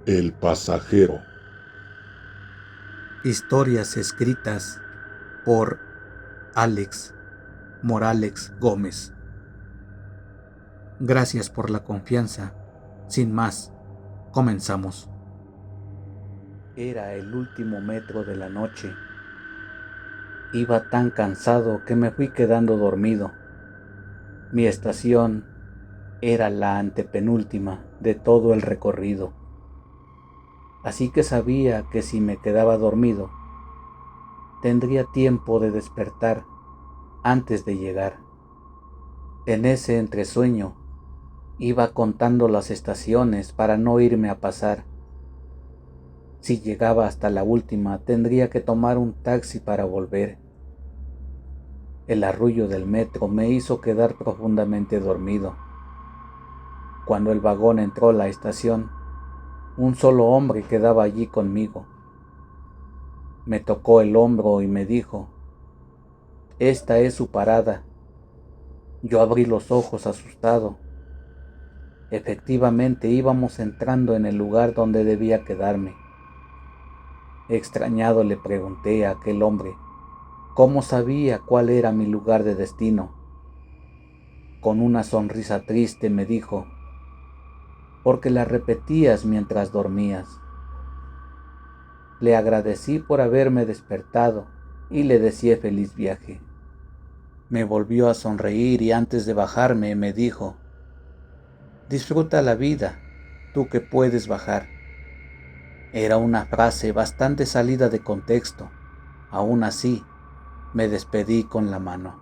El pasajero. Historias escritas por Alex Morales Gómez. Gracias por la confianza. Sin más, comenzamos. Era el último metro de la noche. Iba tan cansado que me fui quedando dormido. Mi estación era la antepenúltima de todo el recorrido. Así que sabía que si me quedaba dormido, tendría tiempo de despertar antes de llegar. En ese entresueño, iba contando las estaciones para no irme a pasar. Si llegaba hasta la última, tendría que tomar un taxi para volver. El arrullo del metro me hizo quedar profundamente dormido. Cuando el vagón entró a la estación, un solo hombre quedaba allí conmigo. Me tocó el hombro y me dijo: «Esta es su parada». Yo abrí los ojos asustado. Efectivamente íbamos entrando en el lugar donde debía quedarme. Extrañado le pregunté a aquel hombre cómo sabía cuál era mi lugar de destino. Con una sonrisa triste me dijo: «Porque la repetías mientras dormías». Le agradecí por haberme despertado y le deseé feliz viaje. Me volvió a sonreír y antes de bajarme me dijo: «Disfruta la vida, tú que puedes bajar». Era una frase bastante salida de contexto. Aún así, me despedí con la mano.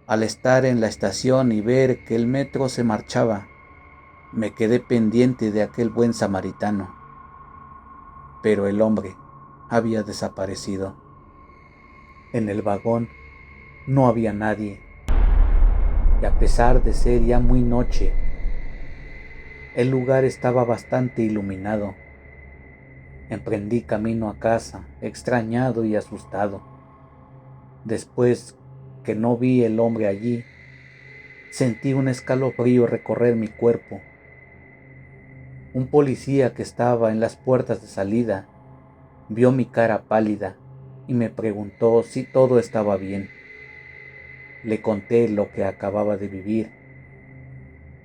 Al estar en la estación y ver que el metro se marchaba, me quedé pendiente de aquel buen samaritano. Pero el hombre había desaparecido. En el vagón no había nadie, y a pesar de ser ya muy noche, el lugar estaba bastante iluminado. Emprendí camino a casa, extrañado y asustado. Después que no vi el hombre allí, sentí un escalofrío recorrer mi cuerpo. Un policía que estaba en las puertas de salida vio mi cara pálida y me preguntó si todo estaba bien. Le conté lo que acababa de vivir.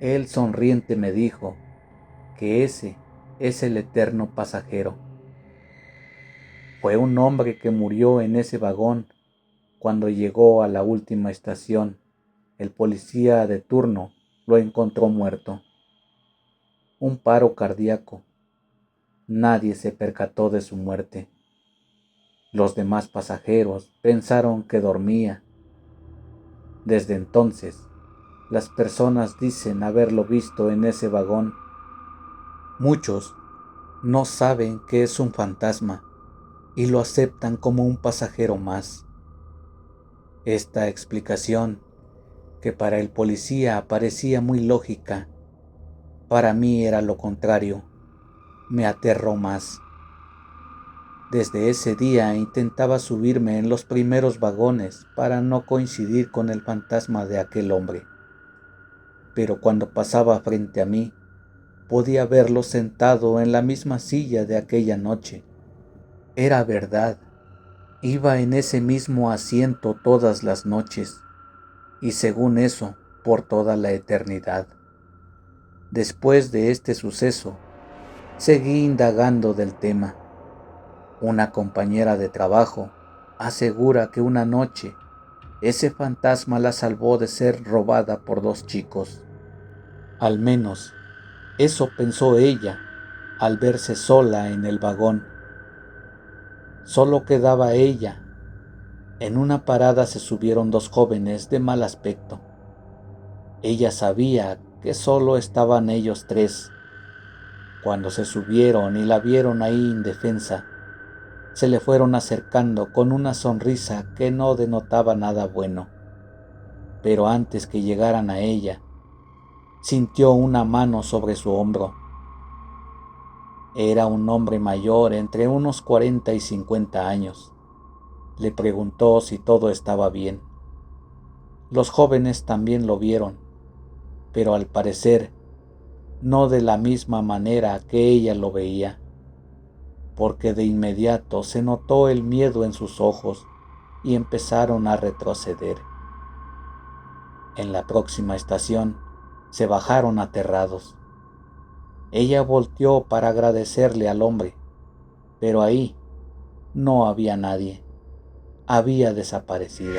Él sonriente me dijo que ese es el eterno pasajero. Fue un hombre que murió en ese vagón cuando llegó a la última estación. El policía de turno lo encontró muerto. Un paro cardíaco. Nadie se percató de su muerte. Los demás pasajeros pensaron que dormía. Desde entonces, las personas dicen haberlo visto en ese vagón. Muchos no saben que es un fantasma y lo aceptan como un pasajero más. Esta explicación, que para el policía parecía muy lógica, para mí era lo contrario. Me aterró más. Desde ese día intentaba subirme en los primeros vagones para no coincidir con el fantasma de aquel hombre. Pero cuando pasaba frente a mí, podía verlo sentado en la misma silla de aquella noche. Era verdad, iba en ese mismo asiento todas las noches, y según eso, por toda la eternidad. Después de este suceso, seguí indagando del tema. Una compañera de trabajo asegura que una noche ese fantasma la salvó de ser robada por dos chicos. Al menos, eso pensó ella al verse sola en el vagón. Solo quedaba ella. En una parada se subieron dos jóvenes de mal aspecto. Ella sabía que solo estaban ellos tres. Cuando se subieron y la vieron ahí indefensa, se le fueron acercando con una sonrisa que no denotaba nada bueno. Pero antes que llegaran a ella, sintió una mano sobre su hombro. Era un hombre mayor, entre unos 40 y 50 años. Le preguntó si todo estaba bien. Los jóvenes también lo vieron, pero al parecer no de la misma manera que ella lo veía, porque de inmediato se notó el miedo en sus ojos y empezaron a retroceder. En la próxima estación se bajaron aterrados. Ella volteó para agradecerle al hombre, pero ahí no había nadie. Había desaparecido.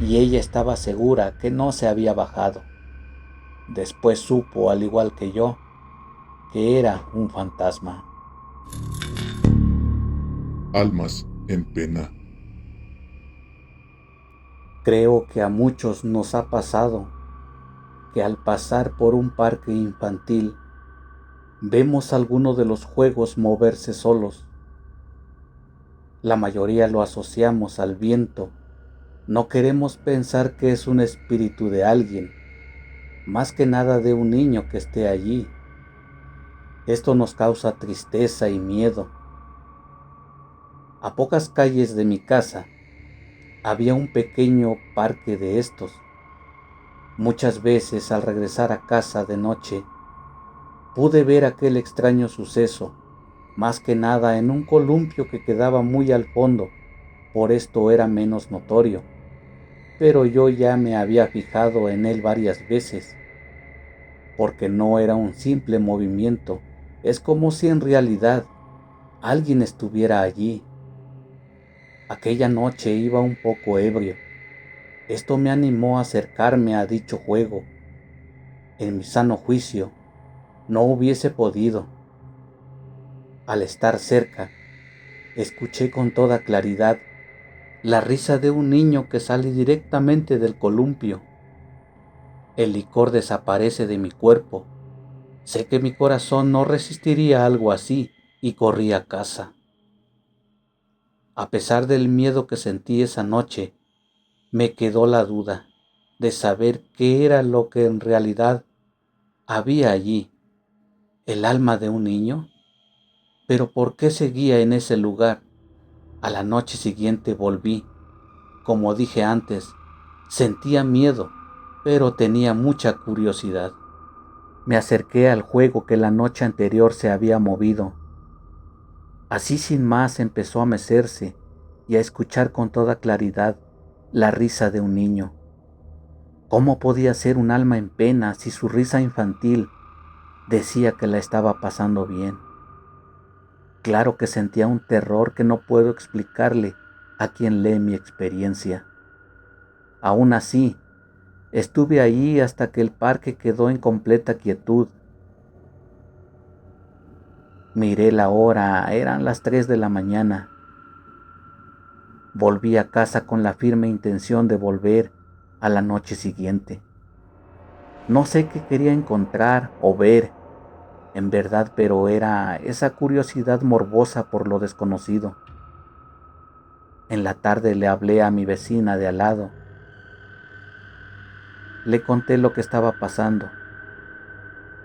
Y ella estaba segura que no se había bajado. Después supo, al igual que yo, que era un fantasma. Almas en pena. Creo que a muchos nos ha pasado que al pasar por un parque infantil vemos alguno de los juegos moverse solos. La mayoría lo asociamos al viento. No queremos pensar que es un espíritu de alguien, más que nada de un niño que esté allí. Esto nos causa tristeza y miedo. A pocas calles de mi casa había un pequeño parque de estos. Muchas veces al regresar a casa de noche pude ver aquel extraño suceso, más que nada en un columpio que quedaba muy al fondo, por esto era menos notorio, pero yo ya me había fijado en él varias veces, porque no era un simple movimiento, es como si en realidad alguien estuviera allí. Aquella noche iba un poco ebrio. Esto me animó a acercarme a dicho juego. En mi sano juicio, no hubiese podido. Al estar cerca, escuché con toda claridad la risa de un niño que sale directamente del columpio. El licor desaparece de mi cuerpo. Sé que mi corazón no resistiría algo así y corrí a casa. A pesar del miedo que sentí esa noche, me quedó la duda de saber qué era lo que en realidad había allí. ¿El alma de un niño? ¿Pero por qué seguía en ese lugar? A la noche siguiente volví. Como dije antes, sentía miedo, pero tenía mucha curiosidad. Me acerqué al juego que la noche anterior se había movido. Así sin más empezó a mecerse y a escuchar con toda claridad la risa de un niño. ¿Cómo podía ser un alma en pena si su risa infantil decía que la estaba pasando bien? Claro que sentía un terror que no puedo explicarle a quien lee mi experiencia. Aún así, estuve allí hasta que el parque quedó en completa quietud. Miré la hora, eran las 3 de la mañana. Volví a casa con la firme intención de volver a la noche siguiente. No sé qué quería encontrar o ver, en verdad, pero era esa curiosidad morbosa por lo desconocido. En la tarde le hablé a mi vecina de al lado. Le conté lo que estaba pasando.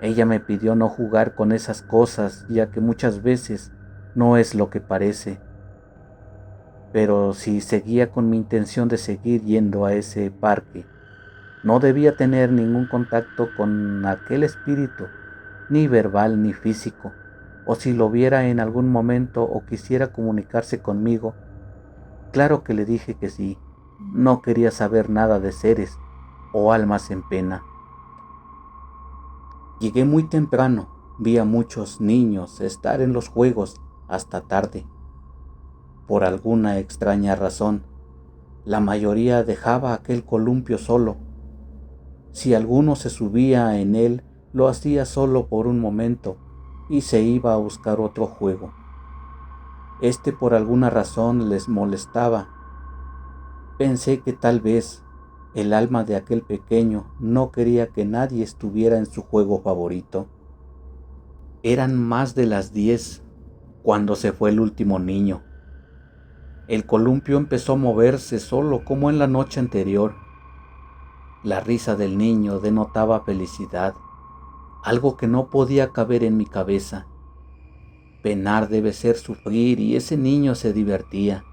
Ella me pidió no jugar con esas cosas, ya que muchas veces no es lo que parece. Pero si seguía con mi intención de seguir yendo a ese parque, no debía tener ningún contacto con aquel espíritu, ni verbal ni físico, o si lo viera en algún momento o quisiera comunicarse conmigo. Claro que le dije que sí, no quería saber nada de seres o almas en pena. Llegué muy temprano, vi a muchos niños estar en los juegos hasta tarde. Por alguna extraña razón, la mayoría dejaba aquel columpio solo. Si alguno se subía en él, lo hacía solo por un momento y se iba a buscar otro juego. Por alguna razón les molestaba. Pensé que tal vez el alma de aquel pequeño no quería que nadie estuviera en su juego favorito. Eran más de las 10 cuando se fue el último niño. El columpio empezó a moverse solo como en la noche anterior. La risa del niño denotaba felicidad, algo que no podía caber en mi cabeza. Penar debe ser sufrir y ese niño se divertía.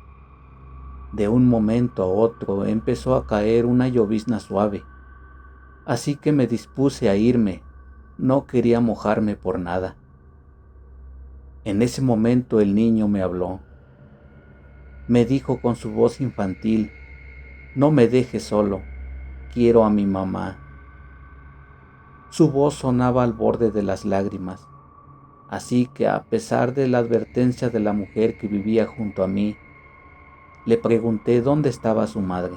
De un momento a otro empezó a caer una llovizna suave, así que me dispuse a irme. No quería mojarme por nada. En ese momento el niño me habló. Me dijo con su voz infantil: no me dejes solo, quiero a mi mamá. Su voz sonaba al borde de las lágrimas, así que a pesar de la advertencia de la mujer que vivía junto a mí, le pregunté dónde estaba su madre.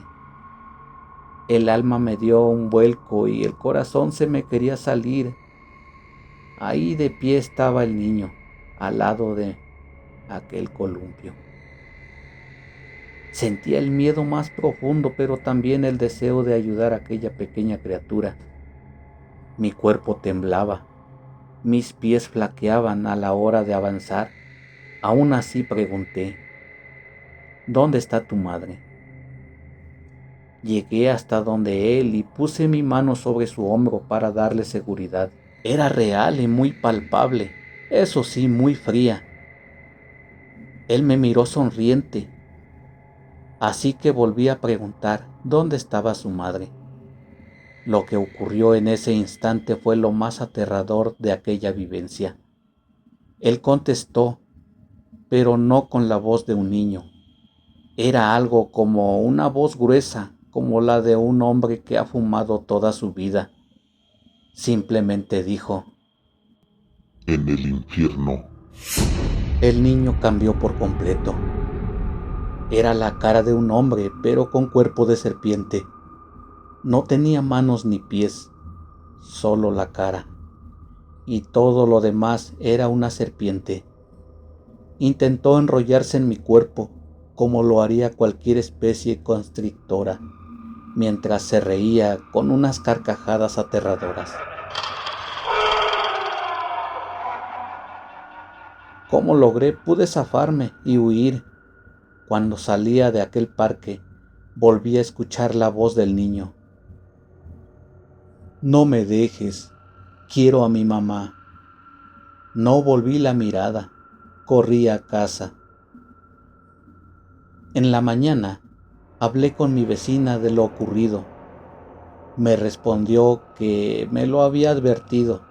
El alma me dio un vuelco y el corazón se me quería salir. Ahí de pie estaba el niño, al lado de aquel columpio. Sentía el miedo más profundo, pero también el deseo de ayudar a aquella pequeña criatura. Mi cuerpo temblaba, mis pies flaqueaban a la hora de avanzar. Aún así pregunté: ¿dónde está tu madre? Llegué hasta donde él y puse mi mano sobre su hombro para darle seguridad. Era real y muy palpable, eso sí, muy fría. Él me miró sonriente, así que volví a preguntar dónde estaba su madre. Lo que ocurrió en ese instante fue lo más aterrador de aquella vivencia. Él contestó, pero no con la voz de un niño. Era algo como una voz gruesa, como la de un hombre que ha fumado toda su vida. Simplemente dijo: En el infierno. el niño cambió por completo. Era la cara de un hombre, pero con cuerpo de serpiente. No tenía manos ni pies, solo la cara. Y todo lo demás era una serpiente. Intentó enrollarse en mi cuerpo, como lo haría cualquier especie constrictora, mientras se reía con unas carcajadas aterradoras. ¿Cómo logré? Pude zafarme y huir. Cuando salía de aquel parque, volví a escuchar la voz del niño. No me dejes, quiero a mi mamá. No volví la mirada, corrí a casa. En la mañana, hablé con mi vecina de lo ocurrido. Me respondió que me lo había advertido.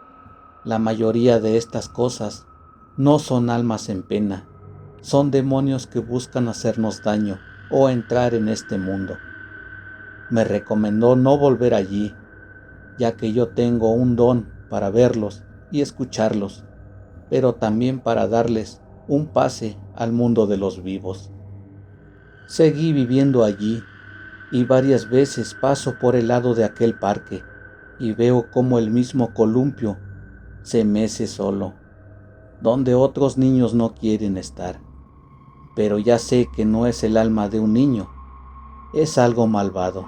La mayoría de estas cosas no son almas en pena, son demonios que buscan hacernos daño o entrar en este mundo. Me recomendó no volver allí, ya que yo tengo un don para verlos y escucharlos, pero también para darles un pase al mundo de los vivos. Seguí viviendo allí y varias veces paso por el lado de aquel parque y veo cómo el mismo columpio se mece solo, donde otros niños no quieren estar. Pero ya sé que no es el alma de un niño, es algo malvado.